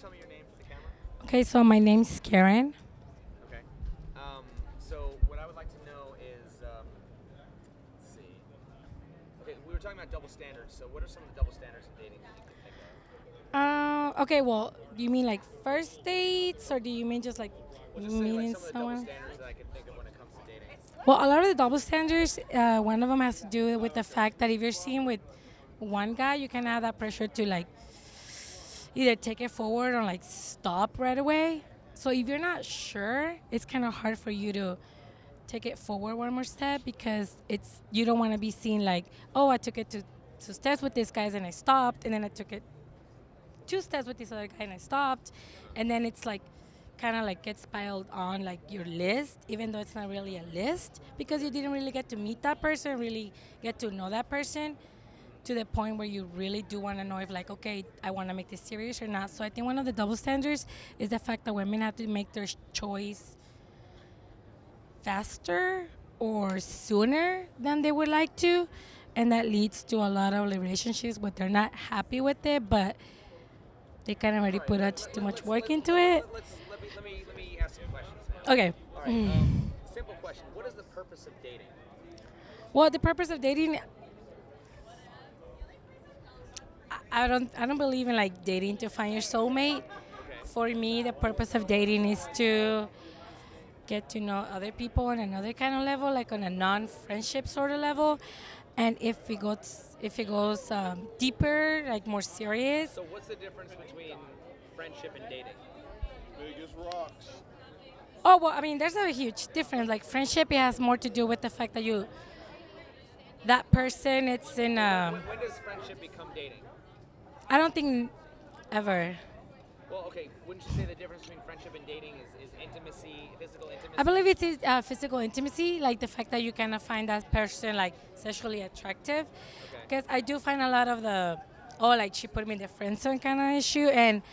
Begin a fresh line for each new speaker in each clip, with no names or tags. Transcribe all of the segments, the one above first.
tell me your name for the camera?
Okay, so my name's Karen.
Okay. So what I would like to know is, let's see. Okay, we were talking about double standards. So what are some of the double standards in dating that you can think of?
Okay, well, do you mean like first dates or do you mean just like
Well, just say like
meeting
some of the double
someone?
standards that I can think of when it comes to dating.
Well, a lot of the double standards, one of them has to do with the fact that if you're seeing with one guy, you can have that pressure to like either take it forward or like stop right away. So if you're not sure, it's kind of hard for you to take it forward one more step because it's you don't want to be seen like, oh, I took it to steps with this guys and I stopped, and then I took it two steps with this other guy and I stopped, and then it's like kind of like gets piled on like your list, even though it's not really a list because you didn't really get to meet that person, really get to know that person to the point where you really do want to know if like, okay, I want to make this serious or not. So I think one of the double standards is the fact that women have to make their choice faster or sooner than they would like to, and that leads to a lot of relationships where they're not happy with it, but they kind of already put too much work into it.
Let me ask some questions now.
Okay.
All right. Simple question. What is the purpose of dating?
Well, the purpose of dating, I don't believe in like dating to find your soulmate.
Okay.
For me, the purpose of dating is to get to know other people on another kind of level, like on a non-friendship sort of level. And if it goes deeper, like more serious.
So what's the difference between friendship and dating?
Biggest rocks.
Oh well, I mean, there's a huge difference. Like friendship, it has more to do with the fact that that person, it's in.
When does friendship become dating?
I don't think ever.
Well, okay. Wouldn't you say the difference between friendship and dating is intimacy, physical intimacy?
I believe it's physical intimacy, like the fact that you kind of find that person like sexually attractive.
Okay.
Because I do find a lot of like she put me in the friend zone kind of issue, and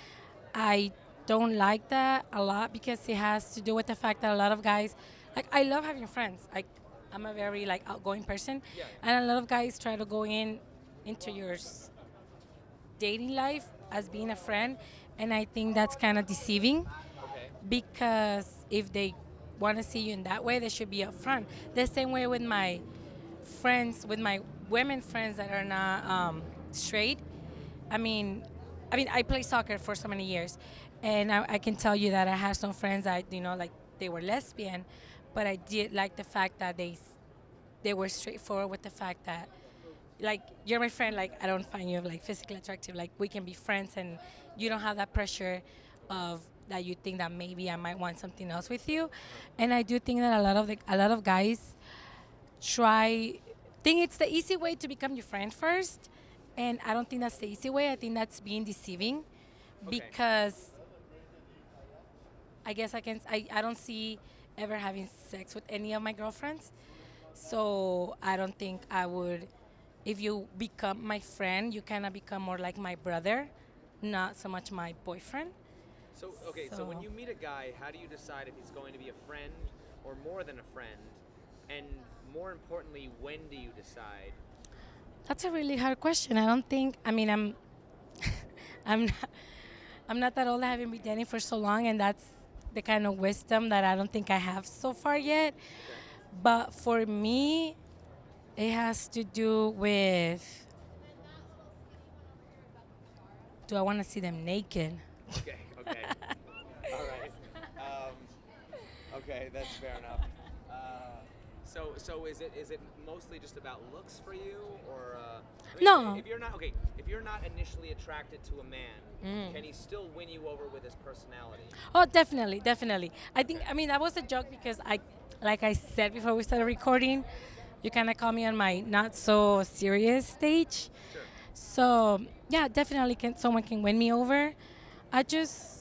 I don't like that a lot because it has to do with the fact that a lot of guys, like I love having friends. I'm a very like outgoing person,
Yeah.
and a lot of guys try to go into your dating life as being a friend, and I think that's kind of deceiving
Okay.
because if they want to see you in that way, they should be upfront. The same way with my friends, with my women friends that are not straight. I mean, I played soccer for so many years, and I can tell you that I had some friends that like they were lesbian, but I did like the fact that they were straightforward with the fact that like you're my friend, like I don't find you like physically attractive, like we can be friends, and you don't have that pressure of that you think that maybe I might want something else with you. And I do think that a lot of guys try think it's the easy way to become your friend first, and I don't think that's the easy way. I think that's being deceiving
Okay.
because I don't see ever having sex with any of my girlfriends, so I don't think I would. If you become my friend, you kind of become more like my brother, not so much my boyfriend.
So okay. So when you meet a guy, how do you decide if he's going to be a friend or more than a friend? And more importantly, when do you decide?
That's a really hard question. I don't think. I mean, I'm not, I'm not that old. I haven't been dating for so long, and that's the kind of wisdom that I don't think I have so far yet. But for me, it has to do with, do I want to see them naked?
Okay. Okay. All right. Okay, that's fair enough. So is it mostly just about looks for you, or
No.
If you're not initially attracted to a man, can he still win you over with his personality?
Oh, definitely, definitely. I mean, that was a joke because like I said before we started recording, you kind of call me on my not so serious stage.
Sure.
So yeah, definitely someone can win me over. I just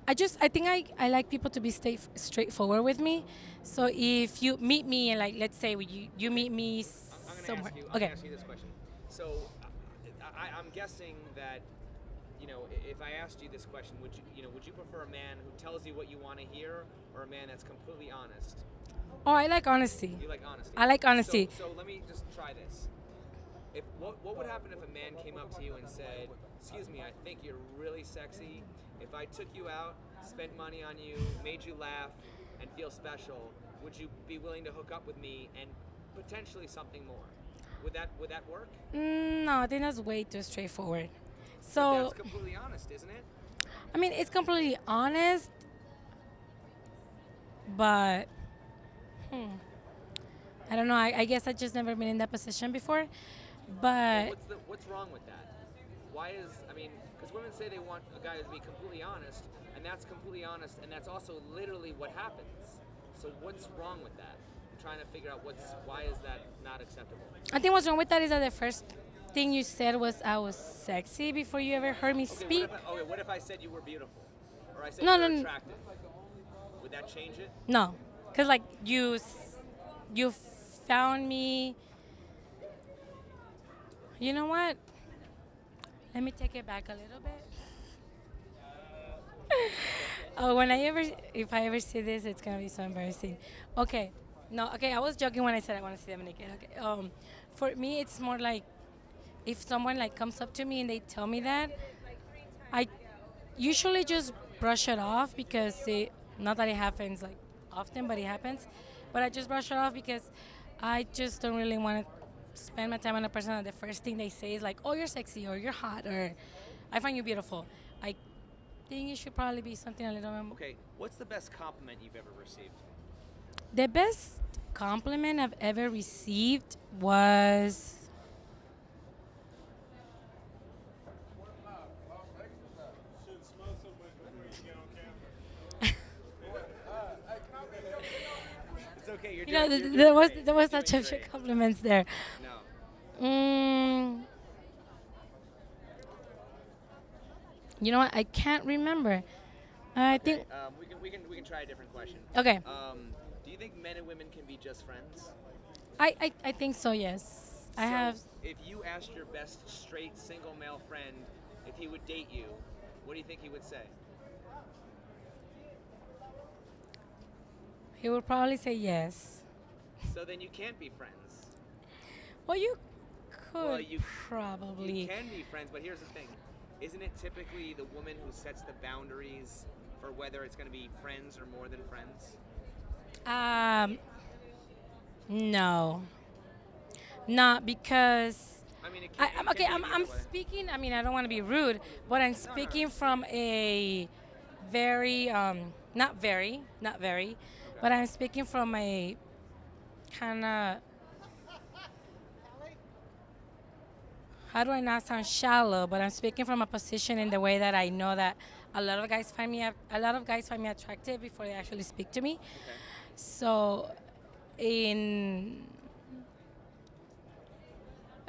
I think I like people to be straightforward with me. So if you meet me and like let's say you meet me somewhere.
I'm
Okay.
gonna ask you this question. So I'm guessing that if I asked you this question, would you prefer a man who tells you what you want to hear, or a man that's completely honest?
Oh, I like honesty.
You like honesty.
I like honesty.
So let me just try this. If what would happen if a man came up to you and said, excuse me, I think you're really sexy. If I took you out, spent money on you, made you laugh, and feel special, would you be willing to hook up with me and potentially something more? Would that work?
No, I think that's way too straightforward.
But
So,
that's completely honest, isn't it?
I mean, it's completely honest, but I don't know. I guess I just never been in that position before.
Well,
But
what's wrong with that? Why is I mean, because women say they want a guy to be completely honest, and that's completely honest, and that's also literally what happens. So what's wrong with that? I'm trying to figure out why is that not acceptable?
I think what's wrong with that is that the first thing you said was I was sexy before you ever heard me speak.
What if I said you were beautiful, or I said
No,
you were
no,
attractive? Would that change it?
no, because like you found me. You know what? Let me take it back a little bit. Oh, if I ever see this, it's gonna be so embarrassing. Okay, no, okay, I was joking when I said I want to see them naked. Okay, for me, it's more like if someone like comes up to me and they tell me that, I usually just brush it off because not that it happens like often, but it happens. But I just brush it off because I just don't really want to spend my time on a person that the first thing they say is like, "Oh, you're sexy," or "You're hot," or "I find you beautiful." I think it should probably be something a little bit.
Okay, what's the best compliment you've ever received?
The best compliment I've ever received was.
Shouldn't smell so much before you get on camera.
It's okay. You're
You know,
doing, you're
there
doing
was
great.
there was
You're
such
doing
a
great.
compliments there.
No.
You know what? I can't remember. I
Okay,
think.
we can try a different question.
Okay.
Do you think men and women can be just friends?
I think so. Yes. I
So,
have.
if you asked your best straight single male friend if he would date you, what do you think he would say?
He would probably say yes.
So then you can't be friends.
Well, you could
Well, you
probably.
can be friends, but here's the thing. Isn't it typically the woman who sets the boundaries for whether it's going to be friends or more than friends?
No, not because.
I mean, it can,
I'm
it
okay.
can be
I'm
either way.
speaking. I mean, I don't want to be rude, but I'm speaking from a very not very, but I'm speaking from a kind of. How do I not sound shallow? But I'm speaking from a position in the way that I know that a lot of guys find me attractive before they actually speak to me.
Okay.
So, in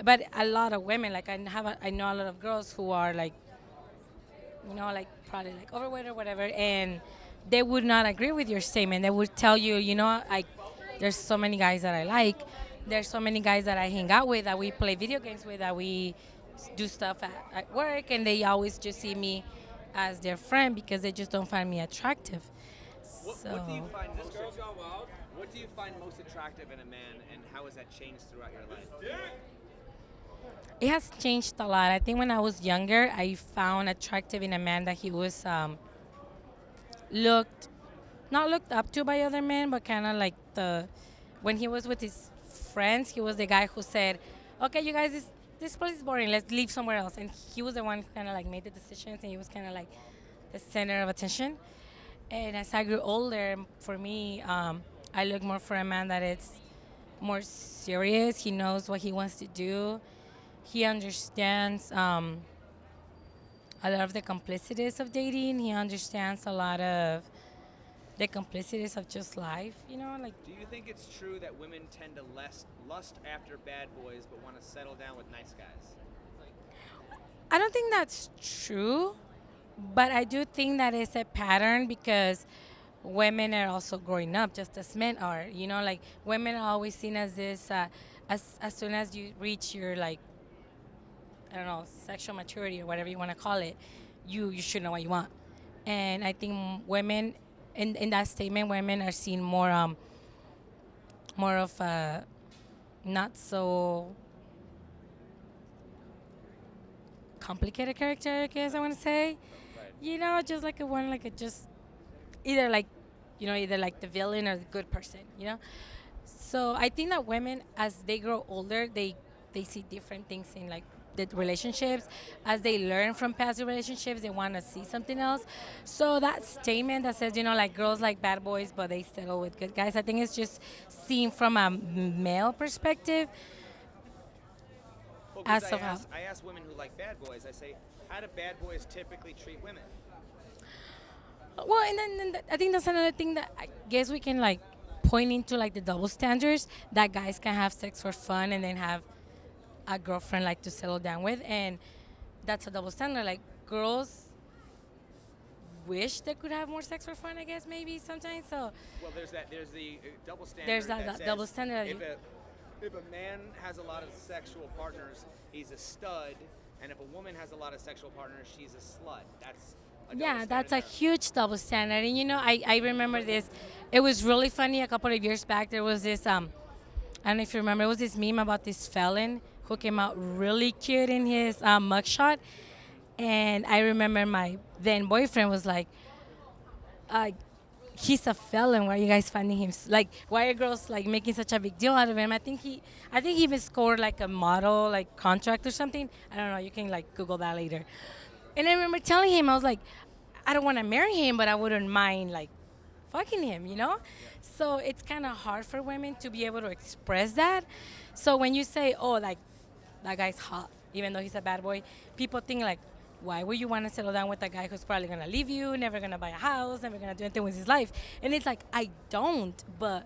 but a lot of women, like I know a lot of girls who are like, like probably like overweight or whatever, and they would not agree with your statement. They would tell you, there's so many guys that I like. There's so many guys that I hang out with, that we play video games with, that we do stuff at work, and they always just see me as their friend because they just don't find me attractive.
What do you
So
find what do you find most attractive in a man, and how has that changed throughout your life?
it has changed a lot. I think when I was younger, I found attractive in a man that he was looked not looked up to by other men, but kind of like when he was with his friends, he was the guy who said, "Okay, you guys, this place is boring. Let's leave somewhere else." And he was the one who kind of like made the decisions, and he was kind of like the center of attention. And as I grew older, for me, I look more for a man that is more serious. He knows what he wants to do. He understands a lot of the complicities of dating. He understands a lot of the complicities of just life. Like
Do you think it's true that women tend to lust after bad boys but want to settle down with nice guys?
I don't think that's true, but I do think that it's a pattern because women are also growing up just as men are. Like women are always seen as this. As soon as you reach your like, I don't know, sexual maturity or whatever you want to call it, you should know what you want. And I think women, in that statement, women are seen more of not so complicated character, I guess I want to say.
Right.
You know, just like a one, like a just either like, either like the villain or the good person. So I think that women, as they grow older, they see different things in like the relationships. As they learn from past relationships, they want to see something else. So that statement that says, like girls like bad boys, but they settle with good guys, I think it's just seen from a male perspective.
Well, because
As of how,
I ask women who like bad boys, I say, how do bad boys typically treat women?
well, and then I think that's another thing that I guess we can like point into like the double standards that guys can have sex for fun and then have a girlfriend like to settle down with, and that's a double standard. Like girls wish they could have more sex for fun, I guess maybe sometimes. So
Well, there's the double standard.
there's that
says
double standard.
if a man has a lot of sexual partners, he's a stud, and if a woman has a lot of sexual partners, she's a slut. That's a double
Yeah,
standard
that's a
there.
huge double standard. And I remember this. It was really funny a couple of years back. There was this I don't know if you remember, it was this meme about this felon who came out really cute in his mugshot. And I remember my then boyfriend was like, uh, he's a felon. Why are you guys finding him? Like, why are girls like making such a big deal out of him? I think he even scored like a model like contract or something. I don't know. You can like Google that later. And I remember telling him, I was like, I don't want to marry him, but I wouldn't mind like fucking him. So it's kind of hard for women to be able to express that. So when you say, oh, like that guy's hot, even though he's a bad boy, people think like, why would you want to settle down with a guy who's probably gonna leave you, never gonna buy a house, never gonna do anything with his life? And it's like, I don't, but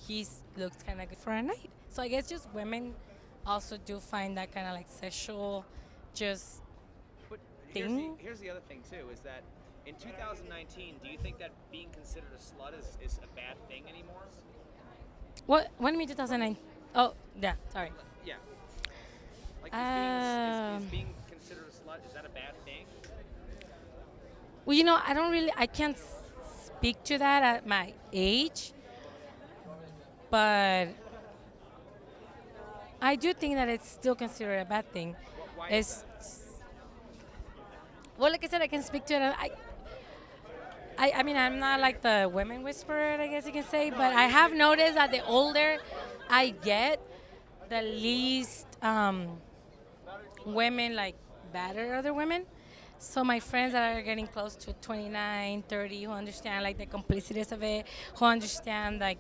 he looks kind of good for a night. So I guess just women also do find that kind of like sexual, just
But
thing.
here's the other thing too, is that in 2019, do you think that being considered a slut is a bad thing anymore?
What do you mean 2009? Oh, yeah, sorry.
Yeah. Like is
Um,
being considered a slut, is that a bad thing?
Well, I can't speak to that at my age, but I do think that it's still considered a bad thing.
Why is
It's,
that?
well, like I said, I can speak to it. I mean, I'm not like the women whisperer, I guess you can say, but I have noticed that the older I get, the least women like batter other women. So my friends that are getting close to 29, 30, who understand like the complicities of it, who understand like,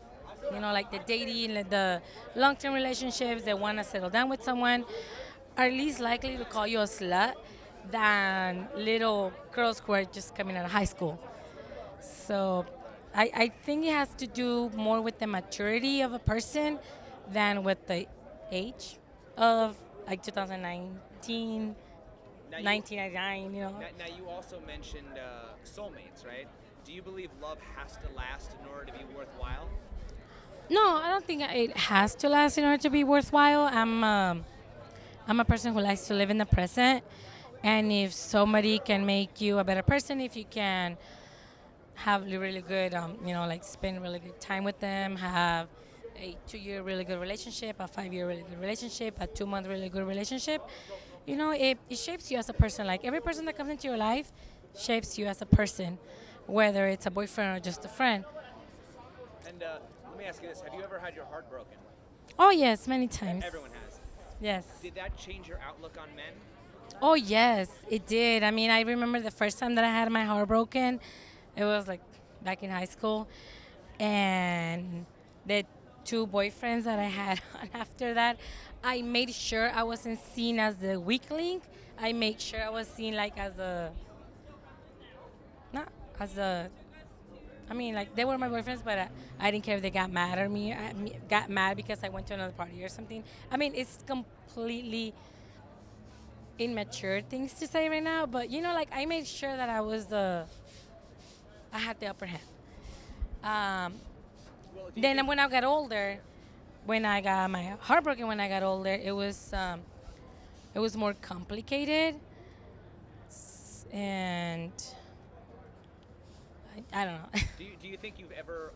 like the dating, like the long-term relationships, they want to settle down with someone, are least likely to call you a slut than little girls who are just coming out of high school. So I think it has to do more with the maturity of a person than with the age of like 2019,
Now you,
1999.
now you also mentioned soulmates, right? Do you believe love has to last in order to be worthwhile?
No, I don't think it has to last in order to be worthwhile. I'm a person who likes to live in the present, and if somebody can make you a better person, if you can have really good, like spend really good time with them, have a 2-year really good relationship, a 5-year really good relationship, a 2-month really good relationship, it shapes you as a person. Like every person that comes into your life shapes you as a person, whether it's a boyfriend or just a friend.
And let me ask you this: have you ever had your heart broken?
Oh yes, many times.
Everyone has.
Yes.
Did that change your outlook on men?
Oh yes, it did. I mean, I remember the first time that I had my heart broken. It was like back in high school, and the 2 boyfriends that I had after that, I made sure I wasn't seen as the weak link. I made sure I was seen like as a, not as a. I mean, like they were my boyfriends, but I didn't care if they got mad at me. Got mad because I went to another party or something. I mean, it's completely immature things to say right now, but like I made sure that I had the upper hand.
Well, do you
Then
think-
when I got older, when I got my heart broken, when I got older, it was more complicated, and I don't know.
do you think you've ever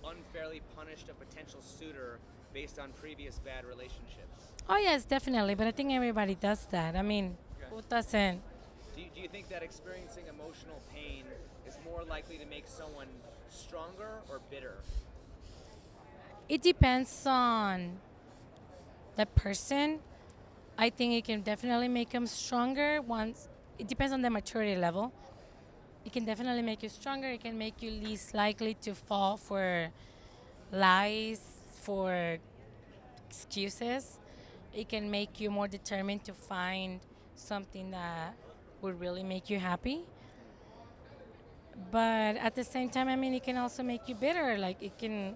unfairly punished a potential suitor based on previous bad relationships?
Oh yes, definitely, but I think everybody does that. I mean,
Yeah.
Who doesn't?
Do you think that experiencing emotional pain is more likely to make someone stronger or bitter?
It depends on the person. I think it can definitely make them stronger once. It depends on the maturity level. It can definitely make you stronger. It can make you least likely to fall for lies, for excuses. It can make you more determined to find something that would really make you happy. But at the same time, I mean, it can also make you bitter. Like, it can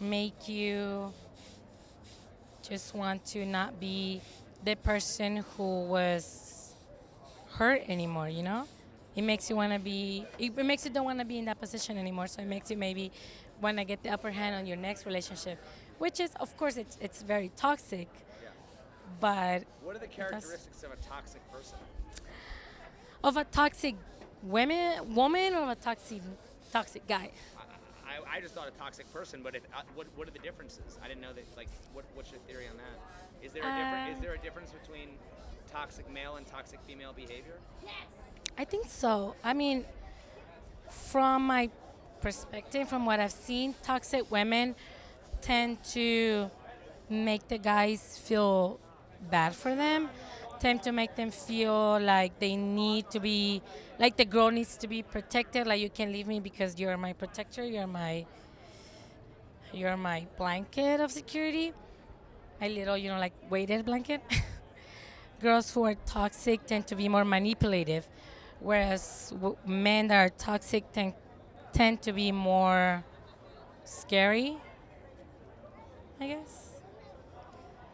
make you just want to not be the person who was hurt anymore, you know? It makes you want to be, it makes you don't want to be in that position anymore. So it makes you maybe want to get the upper hand on your next relationship, which is, of course, it's very toxic.
Yeah.
But
What are the characteristics of a toxic person?
of a toxic woman or a toxic guy?
I just thought a toxic person, but what are the differences? I didn't know that. Like, what's your theory on that? Is there a difference between toxic male and toxic female behavior?
I think so. I mean, from my perspective, from what I've seen, toxic women tend to make the guys feel bad for them, tend to make them feel like they need to be, like the girl needs to be protected, like you can't leave me because you're my protector, you're my blanket of security, my little, like weighted blanket. Girls who are toxic tend to be more manipulative, whereas men that are toxic tend to be more scary, I guess.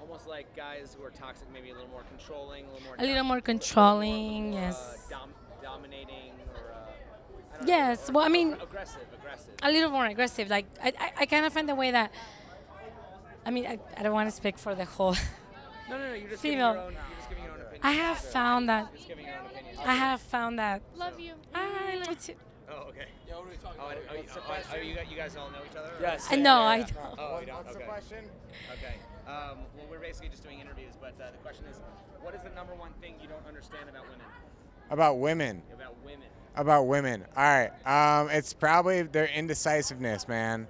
Almost like guys who are toxic, maybe a little more controlling,
A little more controlling, yes.
Dominating, or I don't
Yes,
know,
well, I mean,
aggressive.
a little more aggressive. Like, I kind of find the way that, I mean, I don't want to speak for the whole
No, you're just
female.
You're just giving your own opinion.
I have found that,
Just giving your own opinion.
I have found that,
Love you.
I love you too.
Oh, okay.
Yeah, what are we talking
Oh,
about?
you guys all know each other? or-
Yes.
No, I don't.
Oh, you don't?
What's
Okay.
the question?
Okay. Well, we're basically just doing interviews, but the question is, what is the number one thing you don't understand about women?
About women.
About women.
About women. All right. It's probably their indecisiveness, man.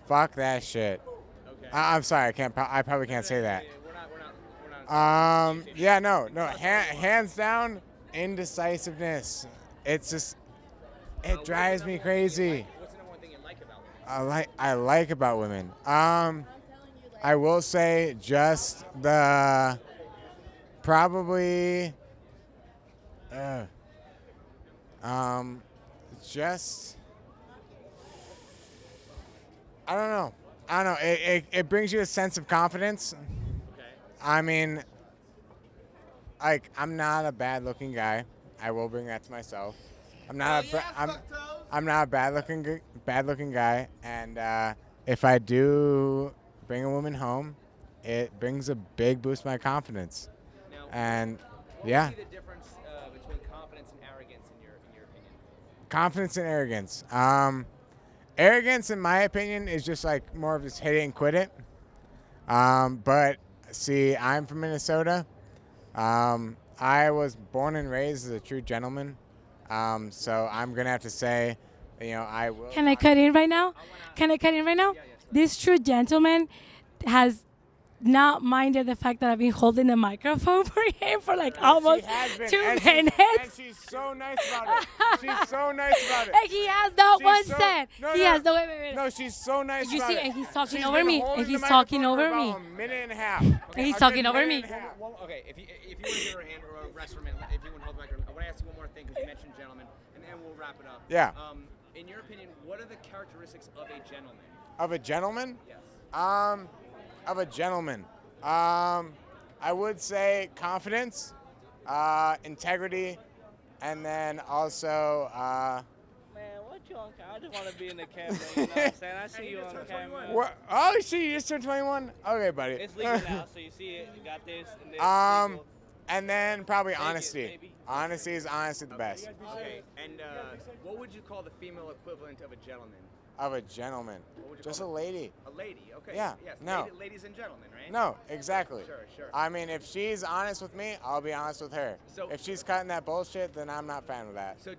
Fuck that shit.
Okay.
I'm sorry. I probably can't say that.
We're not.
Yeah. No. Hands down, indecisiveness. It's just. It drives me crazy.
What's the number one thing you like about women?
I like about women. I will say just the probably just I don't know. It brings you a sense of confidence.
Okay.
I mean, like, I'm not a bad-looking guy. I will bring that to myself. I'm not I'm not a bad-looking guy, and if I do bring a woman home, it brings a big boost to my confidence.
Now,
And
what
yeah,
would be the difference between confidence and arrogance in your opinion?
confidence and arrogance. Arrogance, in my opinion, is just like more of just hit it and quit it. But see, I'm from Minnesota. I was born and raised as a true gentleman. So I'm gonna have to say, I will.
Can I cut in right now?
Yeah.
This true gentleman has not minded the fact that I've been holding the microphone for him for like almost
She has been,
2
and
minutes.
she's so nice about it. She's so nice about it.
And he has not
She's
once
so-
said.
no,
He
no,
has no. Wait.
No, she's so nice
You
about
see,
it.
and he's talking
She's
over
been
me,
holding
and
the
he's talking
microphone
over
for
me.
about a minute and a half.
And he's talking over me.
Okay, if you want to give her a hand or rest for a minute, if you want to hold the microphone, I want to ask you one more thing because you mentioned gentlemen, and then we'll wrap it up.
Yeah.
In your opinion, what are the characteristics of a gentleman?
Of a gentleman?
Yes.
Of a gentleman. I would say confidence, integrity, and then also.
Man, what you on camera? I just want to be in the camera. You know what I'm saying? I see you on camera.
What? Oh, shit, you just turned 21? Okay, buddy.
It's legal now, so you see it. You got this. And this legal.
And then probably
Take it,
honesty.
baby.
Honesty is honestly the best.
Okay, and what would you call the female equivalent of a gentleman?
of a gentleman.
What would you
Just a
call
lady.
A lady, okay.
Yeah,
Yes,
no.
ladies and gentlemen, right?
No, exactly.
Sure.
I mean, if she's honest with me, I'll be honest with her.
So-
if she's cutting that bullshit, then I'm not a fan of that.
So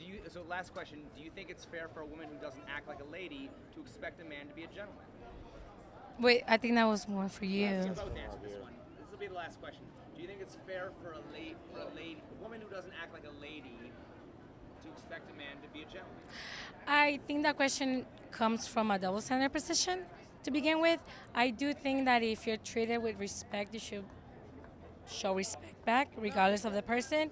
last question, do you think it's fair for a woman who doesn't act like a lady to expect a man to be a gentleman?
Wait, I think that was more for you.
Both answer this one. This will be the last question. Do you think it's fair for a woman who doesn't act like a lady to expect a man to be a gentleman?
I think that question comes from a double standard position to begin with. I do think that if you're treated with respect, you should show respect back, regardless of the person.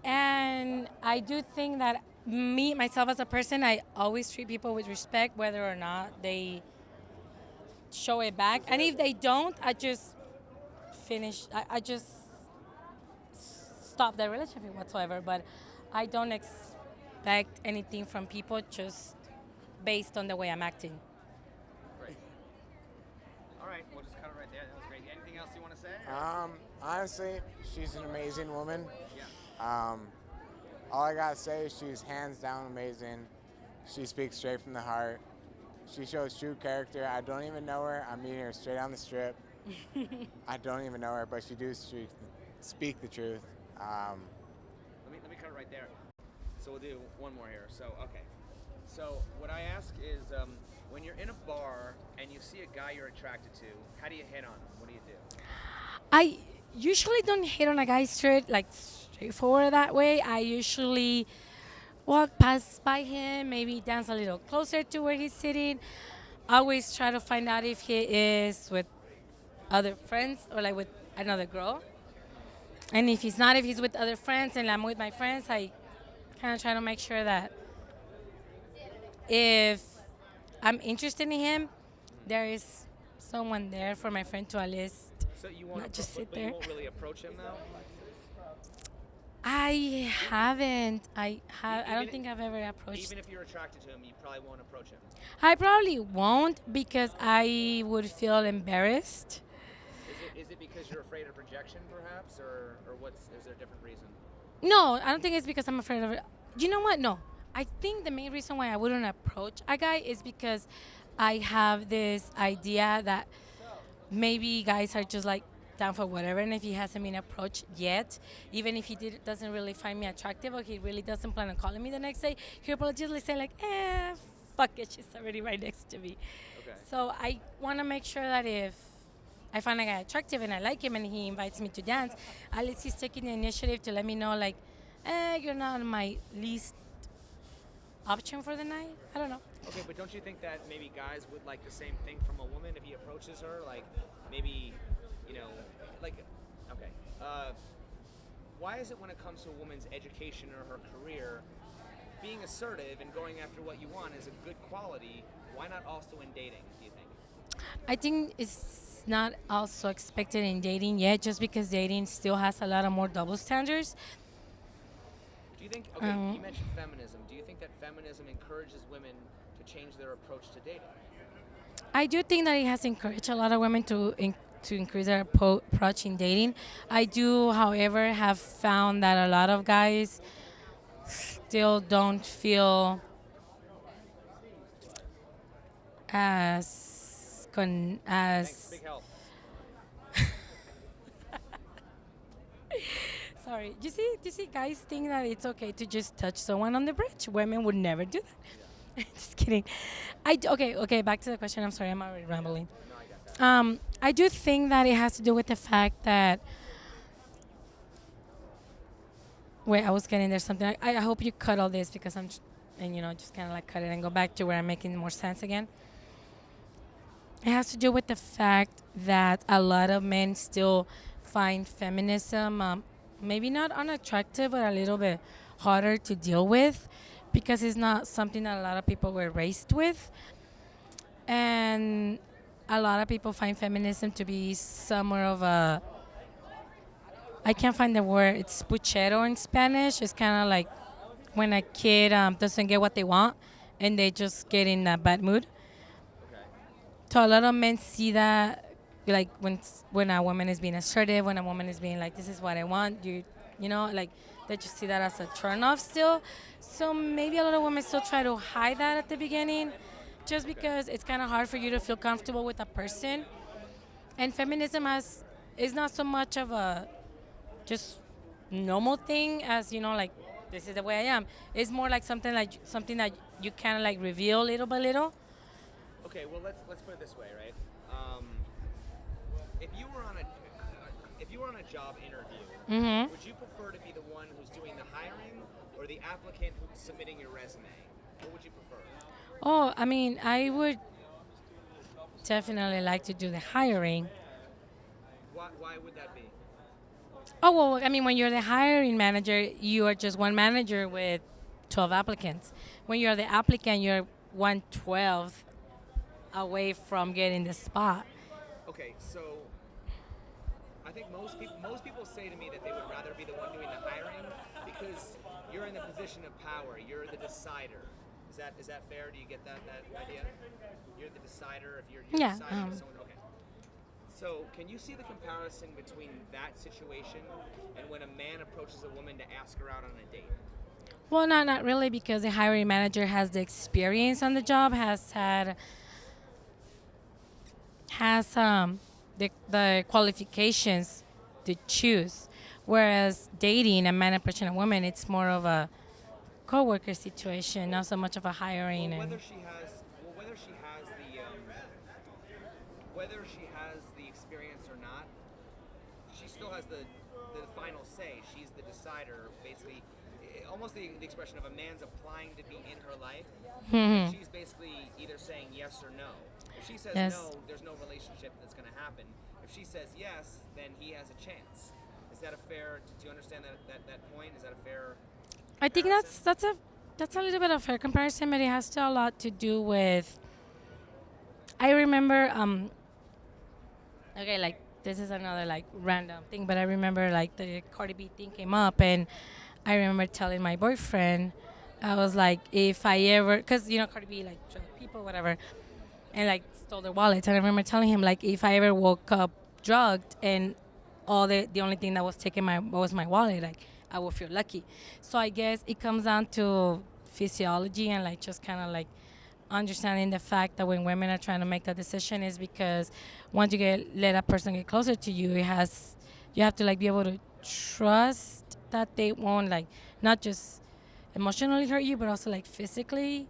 And I do think that myself as a person, I always treat people with respect, whether or not they show it back. And if they don't, I just finish, I just stop the relationship whatsoever. But I don't expect anything from people just based on the way I'm acting.
Great. All right, we'll just cut it right there. That was great. Anything else you want to say?
Honestly, she's an amazing woman.
Yeah.
All I gotta say is she's hands down amazing. She speaks straight from the heart. She shows true character. I don't even know her. I'm meeting her straight on the strip. I don't even know her, but she do speak the truth.
Let me cut it right there. So we'll do one more here. So okay. So what I ask is, when you're in a bar and you see a guy you're attracted to, how do you hit on him? What do you do?
I usually don't hit on a guy straightforward that way. I usually walk past by him, maybe dance a little closer to where he's sitting. Always try to find out if he is with other friends or like with another girl. And if he's not, if he's with other friends and I'm with my friends, I kind of try to make sure that if I'm interested in him, there is someone there for my friend to at least
So you won't
not just sit
but
there.
you won't really approach him though?
I haven't. I
Even
don't
if-
think I've ever approached.
Even if you're attracted to him, you probably won't approach him.
I probably won't because I would feel embarrassed.
Is it because you're afraid of rejection, perhaps, or is there a different reason?
No, I don't think it's because I'm afraid of it. You know what? No. I think the main reason why I wouldn't approach a guy is because I have this idea that maybe guys are just like down for whatever, and if he hasn't been approached yet, even if he doesn't really find me attractive or he really doesn't plan on calling me the next day, he'll probably just say like, fuck it, she's already right next to me.
Okay.
So I want to make sure that if I find a guy attractive and I like him and he invites me to dance, at least he's taking the initiative to let me know like, you're not my least option for the night. I don't know.
Okay, but don't you think that maybe guys would like the same thing from a woman if he approaches her? Like, maybe, like, okay. Why is it when it comes to a woman's education or her career, being assertive and going after what you want is a good quality? Why not also in dating, do you think?
I think it's not also expected in dating yet, just because dating still has a lot of more double standards.
Do you think, okay, you mentioned feminism. Do you think that feminism encourages women to change their approach to dating?
I do think that it has encouraged a lot of women to increase their approach in dating. I do, however, have found that a lot of guys still don't feel as
Thanks, big help.
Sorry. Do you see guys think that it's okay to just touch someone on the bridge? Women would never do that. Just kidding. Okay, back to the question. I'm sorry, I'm already rambling.
No, I got that.
I do think that it has to do with the fact that wait, I was getting there something. I hope you cut all this because I'm just kind of like cut it and go back to where I'm making more sense again. It has to do with the fact that a lot of men still find feminism maybe not unattractive, but a little bit harder to deal with because it's not something that a lot of people were raised with. And a lot of people find feminism to be somewhere of a, I can't find the word, it's puchero in Spanish. It's kind of like when a kid doesn't get what they want and they just get in a bad mood.
Okay.
So a lot of men see that, like when a woman is being assertive, when a woman is being like, this is what I want, like they just see that as a turn off still. So maybe a lot of women still try to hide that at the beginning. just because it's kind of hard for you to feel comfortable with a person. And feminism is not so much of a just normal thing as like this is the way I am. It's more like something that you kind of like reveal little by little.
Okay, well let's put it this way, right? If you were on a job interview, would you prefer to be the one who's doing the hiring or the applicant who's submitting your resume? What would you prefer?
Oh, I mean, I would definitely like to do the hiring.
Why would that be?
Oh, well, I mean, when you're the hiring manager, you are just one manager with 12 applicants. When you're the applicant, you're 1/12 away from getting the spot.
Okay, so I think most people say to me that they would rather be the one doing the hiring because you're in the position of power. You're the decider. Is that fair? Do you get that idea? You're the decider if you're
Yeah,
deciding if someone. Okay. So can you see the comparison between that situation and when a man approaches a woman to ask her out on a date?
Well, not really, because the hiring manager has the experience on the job, has the qualifications to choose. Whereas dating a man approaching a woman, it's more of a co-worker situation, not so much of a hiring.
Well,
And
whether she has the experience or not, she still has the final say. She's the decider, basically. Almost the expression of a man's applying to be in her life.
Mhm.
She's basically either saying yes or no. If she says
Yes.
no, there's no relationship that's going to happen. If she says yes, then he has a chance. Is that a fair? Do you understand that point? Is that a fair?
I think
comparison?
that's a little bit of a comparison, but it has still a lot to do with. I remember, okay, like this is another like random thing, but I remember like the Cardi B thing came up, and I remember telling my boyfriend, I was like, if I ever, because Cardi B like drugged people, whatever, and like stole their wallets, and I remember telling him like, if I ever woke up drugged and the only thing that was taken was my wallet, like I would feel lucky. So I guess it comes down to physiology and like just kind of like understanding the fact that when women are trying to make that decision is because once you let a person get closer to you, you have to like be able to trust that they won't like not just emotionally hurt you but also like physically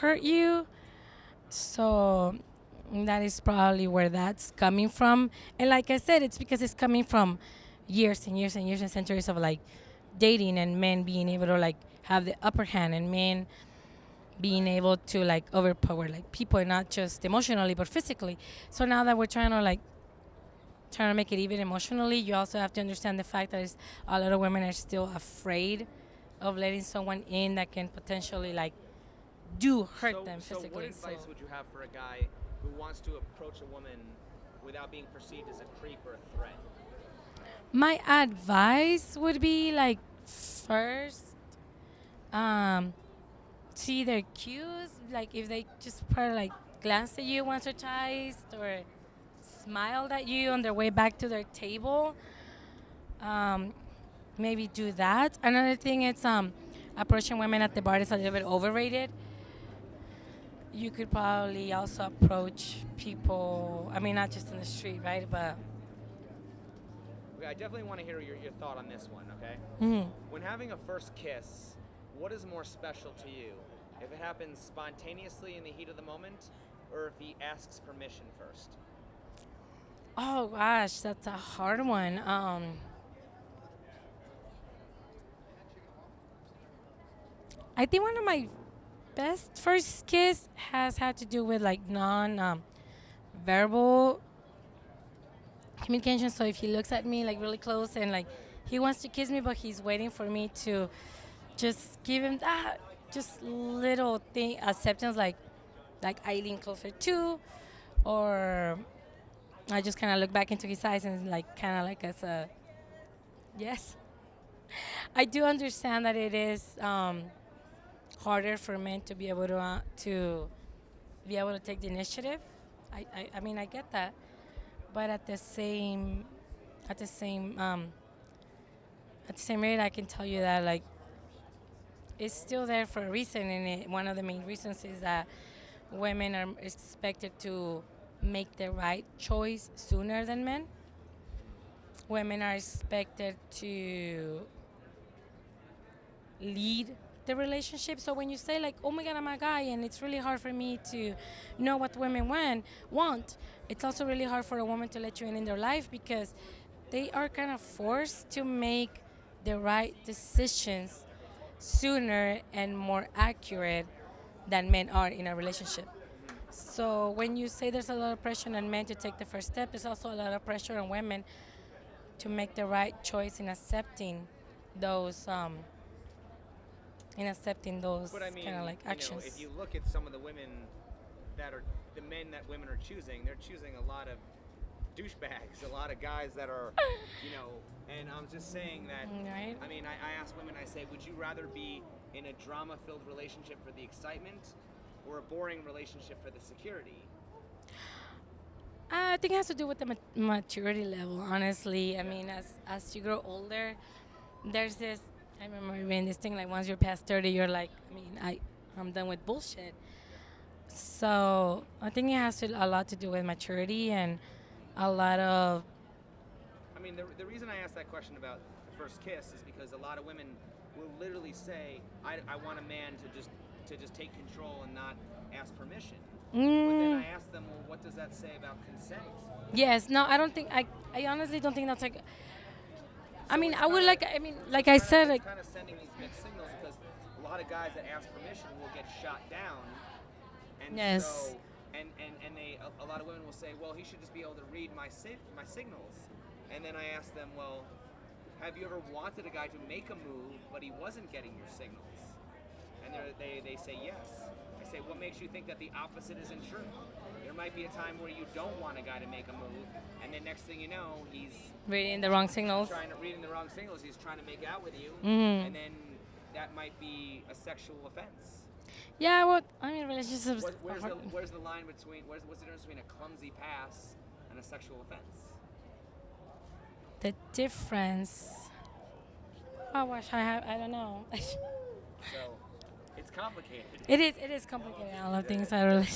hurt you. So that is probably where that's coming from. And like I said, it's because it's coming from years and years and years and centuries of like dating and men being able to like have the upper hand and men being able to like overpower like people, not just emotionally but physically. So now that we're trying to make it even emotionally, you also have to understand the fact that a lot of women are still afraid of letting someone in that can potentially like hurt them physically.
So what advice would you have for a guy who wants to approach a woman without being perceived as a creep or a threat?
My advice would be like first, see their cues. Like if they just probably like glanced at you once or twice or smiled at you on their way back to their table, maybe do that. Another thing is approaching women at the bar is a little bit overrated. You could probably also approach people. I mean, not just in the street, right? But
Okay, I definitely want to hear your thought on this one, okay? When having a first kiss, what is more special to you? If it happens spontaneously in the heat of the moment, or if he asks permission first?
oh gosh, that's a hard one. I think one of my best first kiss has had to do with like verbal communication. So if he looks at me like really close and like he wants to kiss me, but he's waiting for me to just give him that just little thing acceptance, like I lean closer too, or I just kind of look back into his eyes and like kind of like as a yes. I do understand that it is harder for men to be able to take the initiative. I mean I get that, but at the same rate, I can tell you that like it's still there for a reason, and one of the main reasons is that women are expected to make the right choice sooner than men. Women are expected to lead the relationship. So when you say like, "Oh my God, I'm a guy," and it's really hard for me to know what women want, it's also really hard for a woman to let you in their life because they are kind of forced to make the right decisions sooner and more accurate than men are in a relationship. So when you say there's a lot of pressure on men to take the first step, there's also a lot of pressure on women to make the right choice those um, in accepting those
But I mean,
kind of like actions.
if you look at some of the women that are the men that women are choosing, they're choosing a lot of douchebags, a lot of guys that are, and I'm just saying that.
Right.
I mean, I ask women, I say, would you rather be in a drama-filled relationship for the excitement, or a boring relationship for the security?
I think it has to do with the maturity level. Honestly, I mean, as you grow older, there's this. I remember reading this thing like once you're past 30, you're like, I mean, I'm done with bullshit. So I think it has a lot to do with maturity and a lot of.
I mean, the reason I asked that question about the first kiss is because a lot of women will literally say, I want a man to just take control and not ask permission. But then I ask them, well, what does that say about consent?
Yes, no, I don't think I honestly don't think that's like. I
So
mean,
it's
I would
kinda-
like. I mean, like I said, like.
it's kind of sending these mixed signals because a lot of guys that ask permission will get shot down, and
Yes.
so and they a lot of women will say, well, he should just be able to read my signals, and then I ask them, well, have you ever wanted a guy to make a move but he wasn't getting your signals? And they say yes. I say, what makes you think that the opposite isn't true? There might be a time where you don't want a guy to make a move, and then next thing you know, he's
Reading the wrong signals.
reading the wrong signals. He's trying to make out with you,
Mhm.
and then that might be a sexual offense.
Yeah, well, I mean, relationships.
Where's the line between what's the difference between a clumsy pass and a sexual offense?
The difference. Oh, I don't know.
So it's complicated.
It is complicated. All of things are really,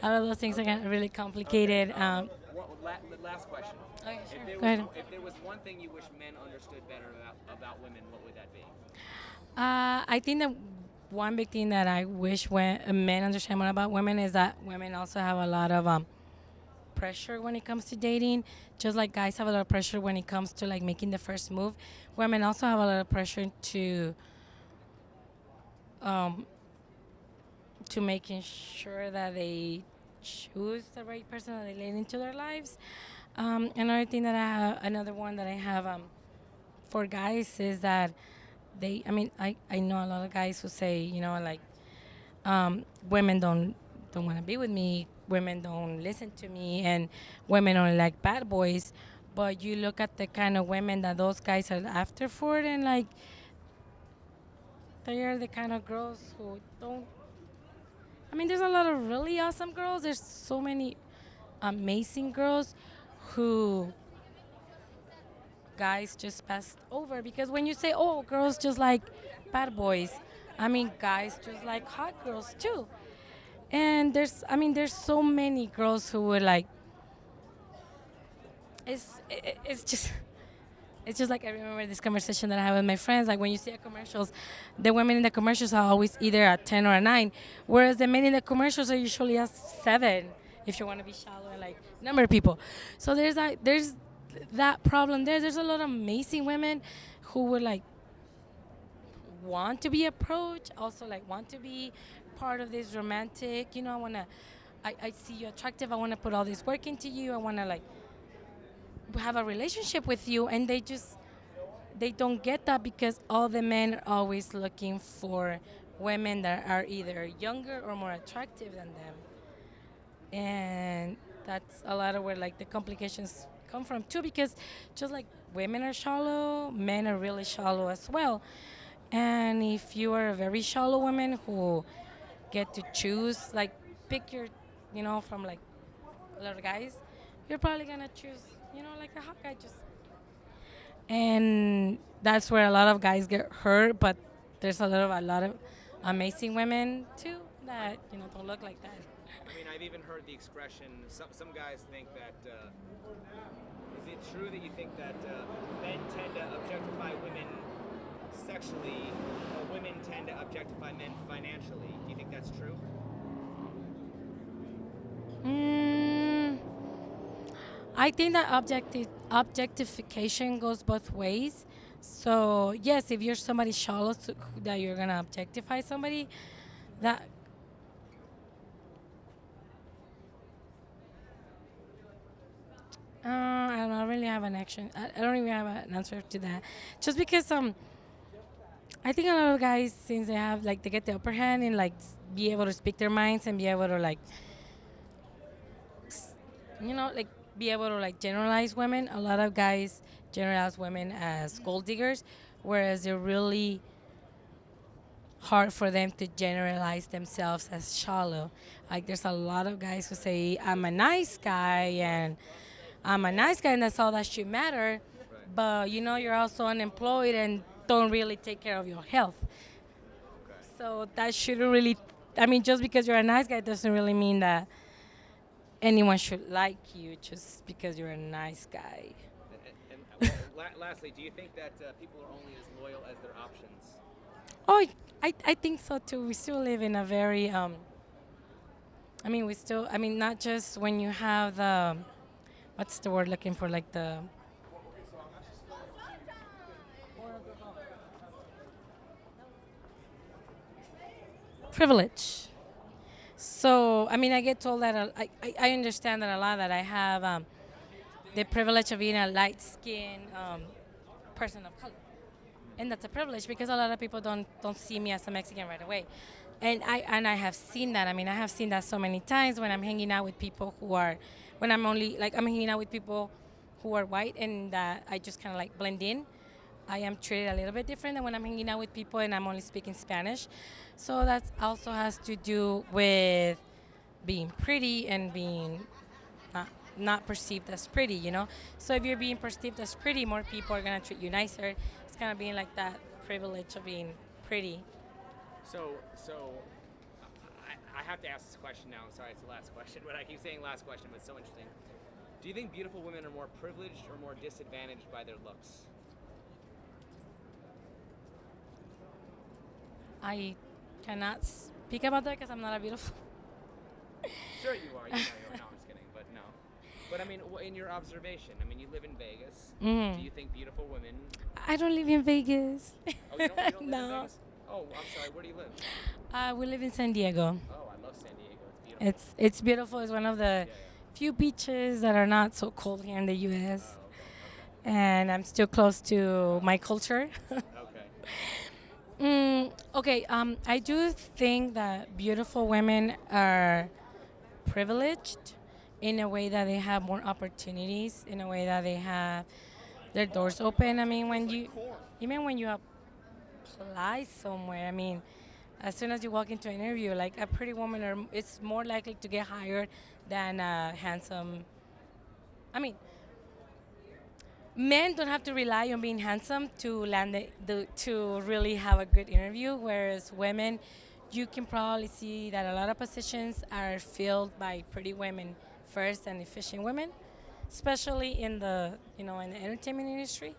all of those things are really complicated.
Last question.
Okay, sure.
If there
Go
was
ahead.
if there was one thing you wish men understood better about women, what would that be?
I think that one big thing that I wish men understand more about women is that women also have a lot of pressure when it comes to dating. Just like guys have a lot of pressure when it comes to like making the first move, women also have a lot of pressure um, to making sure that they choose the right person that they let into their lives. Another one that I have for guys is that I know a lot of guys who say, like, women don't want to be with me, women don't listen to me, and women only like bad boys. But you look at the kind of women that those guys are after for it, and like, they are the kind of girls who don't. I mean, there's a lot of really awesome girls. There's so many amazing girls who guys just passed over, because when you say, oh, girls just like bad boys, I mean, guys just like hot girls too. And there's so many girls who would like. It's just. It's just like I remember this conversation that I had with my friends. Like when you see a commercials, the women in the commercials are always either a 10 or a 9, whereas the men in the commercials are usually a 7. If you want to be shallow and like number people, so there's that problem there. There's a lot of amazing women who would like want to be approached, also like want to be part of this romantic. I see you attractive. I want to put all this work into you. I want to like have a relationship with you, and they don't get that because all the men are always looking for women that are either younger or more attractive than them, and that's a lot of where like the complications come from too, because just like women are shallow, men are really shallow as well. And if you are a very shallow woman who get to choose, like, pick your, from like a lot of guys, you're probably gonna choose, like a hot guy. And that's where a lot of guys get hurt. But there's a lot of amazing women too that don't look like that.
I've even heard the expression. Some guys think that. Is it true that you think that men tend to objectify women sexually, or women tend to objectify men financially? Do you think that's true?
Mm, I think that objectification goes both ways. So yes, if you're somebody shallow that you're gonna objectify somebody, that I don't really have an action. I don't even have an answer to that. Just because I think a lot of guys, since they have like they get the upper hand and like be able to speak their minds and be able to like like be able to like generalize women. A lot of guys generalize women as gold diggers, whereas they're really hard for them to generalize themselves as shallow. Like there's a lot of guys who say I'm a nice guy and I'm a nice guy and that's all that should matter, but you're also unemployed and don't really take care of your health. So that shouldn't really. I mean, just because you're a nice guy doesn't really mean that anyone should like you just because you're a nice guy.
Lastly, do you think that people are only as loyal as their options?
Oh, I think so too. We still live in a very not just when you have the what's the word looking for, like the privilege. So I get told that I understand that a lot, that I have the privilege of being a light skinned person of color, and that's a privilege because a lot of people don't see me as a Mexican right away, and I have seen that. I have seen that so many times when I'm hanging out with people when I'm hanging out with people who are white, and that I just kind of like blend in. I am treated a little bit different than when I'm hanging out with people and I'm only speaking Spanish. So that also has to do with being pretty and being not perceived as pretty. So if you're being perceived as pretty, more people are going to treat you nicer. It's kind of being like that privilege of being pretty.
So I have to ask this question now. I'm sorry, it's the last question, but I keep saying last question, but it's so interesting. Do you think beautiful women are more privileged or more disadvantaged by their looks?
I cannot speak about that because I'm not a beautiful.
Sure you are. No, I'm just kidding, but no. But in your observation, you live in Vegas.
Mm-hmm.
Do you think beautiful women?
I don't live in Vegas.
Oh, you don't live
No.
in Vegas? Oh, I'm sorry. Where do you live?
We live in San Diego.
Oh, I love San Diego. It's beautiful.
It's beautiful. It's one of the few beaches that are not so cold here in the U.S.
Oh, okay.
And I'm still close to my culture.
Okay.
I do think that beautiful women are privileged in a way that they have more opportunities, in a way that they have their doors open. When you apply somewhere, as soon as you walk into an interview, like a pretty woman is more likely to get hired than a handsome. Men don't have to rely on being handsome to land to really have a good interview, whereas women, you can probably see that a lot of positions are filled by pretty women first and efficient women, especially in the in the entertainment industry.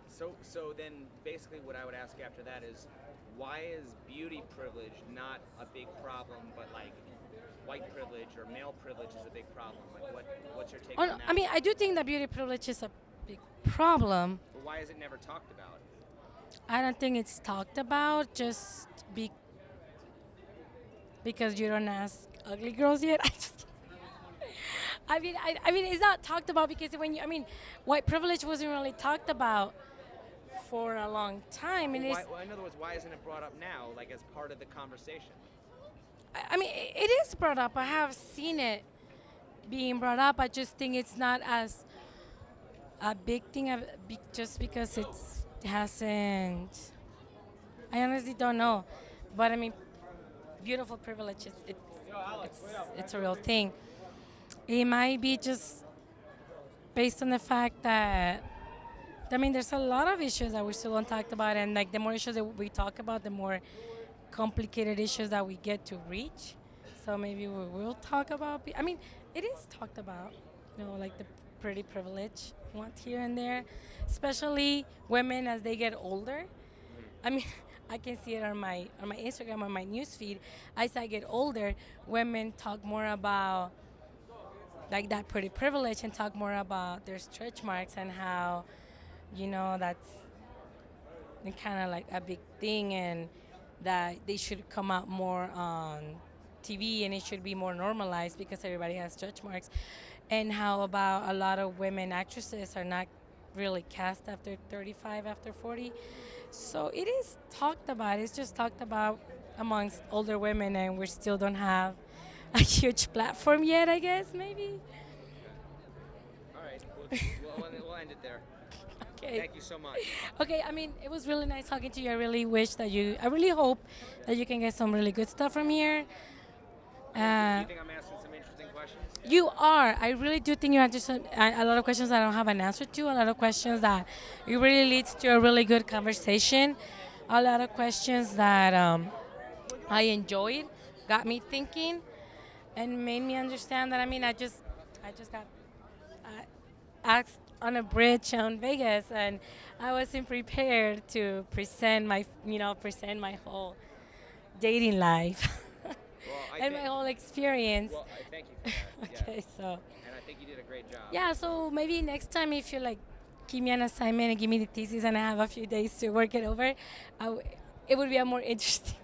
So then basically what I would ask after that is, why is beauty privilege not a big problem, but like white privilege or male privilege is a big problem? Like what's your take on that?
I do think that beauty privilege is a big problem.
But why is it never talked about?
I don't think it's talked about just because you don't ask ugly girls yet. It's not talked about because white privilege wasn't really talked about for a long time.
In other words, why isn't it brought up now, like as part of the conversation?
It is brought up. I have seen it being brought up. I just think it's not as a big thing just because it hasn't. I honestly don't know, but beautiful privilege it's a real thing. It might be just based on the fact that there's a lot of issues that we still don't talk about, and like the more issues that we talk about, the more complicated issues that we get to reach. So maybe we will talk about. I mean, it is talked about. Like the pretty privilege once here and there, especially women as they get older. I mean, I can see it on my Instagram, on my newsfeed. As I get older, women talk more about like that pretty privilege and talk more about their stretch marks and how that's kind of like a big thing, and that they should come out more on TV and it should be more normalized because everybody has stretch marks. And how about a lot of women actresses are not really cast after 35, after 40. So it is talked about. It's just talked about amongst older women, and we still don't have a huge platform yet, I guess, maybe.
All right. We'll end it there.
Okay.
Thank you so much.
Okay, I mean, it was really nice talking to you. I really hope that you can get some really good stuff from here.
Do you think I'm asking some interesting questions?
You are. I really do think you answer a lot of questions I don't have an answer to. A lot of questions that it really leads to a really good conversation. A lot of questions that I enjoyed, got me thinking, and made me understand that. I mean, I just got asked on a bridge on Vegas, and I wasn't prepared to present my whole dating life. And my whole experience.
Well, I thank you for that.
Okay, so.
And I think you did a great job.
Yeah, so maybe next time if you like give me an assignment and give me the thesis and I have a few days to work it over, it would be a more interesting,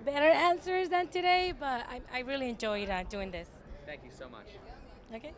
better answers than today. But I really enjoyed doing this.
Thank you so much.
Okay.